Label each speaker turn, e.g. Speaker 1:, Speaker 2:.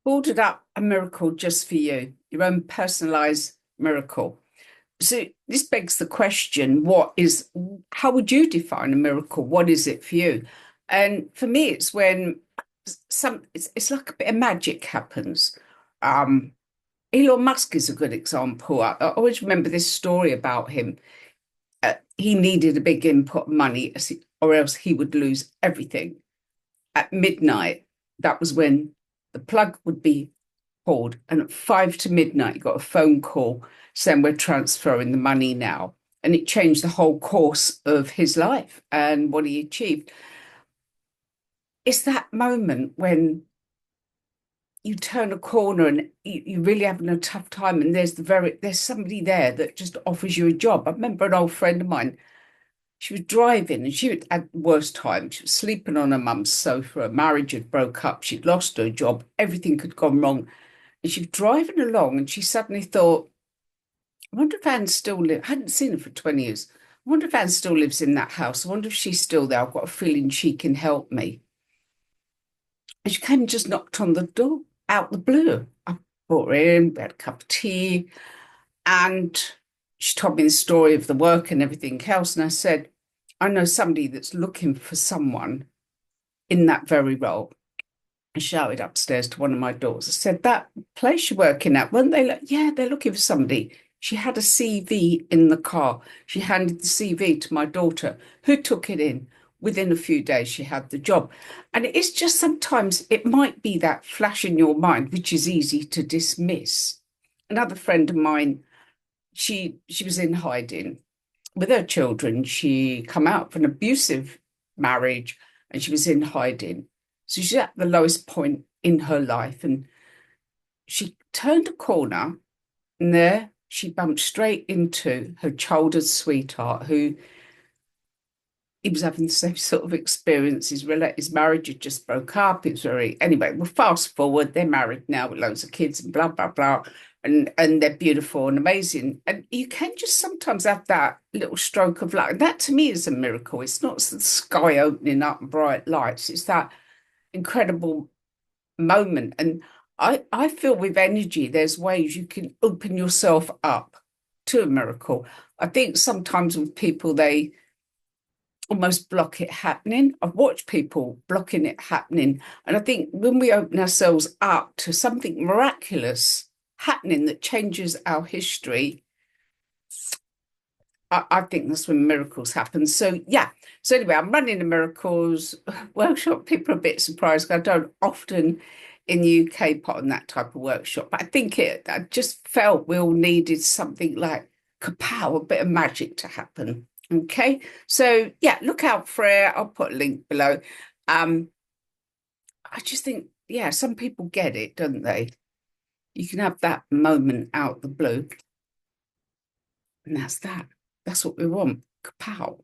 Speaker 1: ordered up a miracle just for you, your own personalized miracle. So this begs the question, how would you define a miracle? What is it for you? And for me, it's when it's like a bit of magic happens. Um, Elon Musk is a good example. I always remember this story about him. He needed a big input of money or else he would lose everything. At midnight, that was when the plug would be pulled. And at 5 to midnight, he got a phone call saying, "We're transferring the money now." And it changed the whole course of his life and what he achieved. It's that moment when you turn a corner and you're really having a tough time, and there's somebody there that just offers you a job. I remember an old friend of mine. She was driving and she was at the worst time. She was sleeping on her mum's sofa. Her marriage had broke up. She'd lost her job. Everything had gone wrong. And she was driving along and she suddenly thought, I wonder if Anne still lives. I hadn't seen her for 20 years. I wonder if Anne still lives in that house. I wonder if she's still there. I've got a feeling she can help me. And she came and just knocked on the door out the blue. I brought her in, we had a cup of tea, and she told me the story of the work and everything else. And I said, I know somebody that's looking for someone in that very role. I shouted upstairs to one of my daughters. I said, that place you're working at, weren't they? Like, yeah, they're looking for somebody. She had a CV in the car. She handed the CV to my daughter, who took it in. Within a few days, she had the job. And it's just sometimes it might be that flash in your mind, which is easy to dismiss. Another friend of mine, she was in hiding with her children. She come out of an abusive marriage and she was in hiding. So she's at the lowest point in her life. And she turned a corner and there she bumped straight into her childhood sweetheart, who he was having the same sort of experience. His marriage had just broke up. It was anyway, well, fast forward, they're married now with loads of kids and blah, blah, blah. And they're beautiful and amazing. And you can just sometimes have that little stroke of luck. And that to me is a miracle. It's not the sky opening up and bright lights. It's that incredible moment. And I feel with energy, there's ways you can open yourself up to a miracle. I think sometimes with people, they almost block it happening. I've watched people blocking it happening. And I think when we open ourselves up to something miraculous happening that changes our history, I think that's when miracles happen. So, yeah. So, anyway, I'm running a miracles workshop. People are a bit surprised. I don't often in the UK put on that type of workshop. But I just felt we all needed something like kapow, a bit of magic to happen. Okay. So, yeah, look out for it. I'll put a link below. I just think, yeah, some people get it, don't they? You can have that moment out the blue. And that's that. That's what we want. Kapow.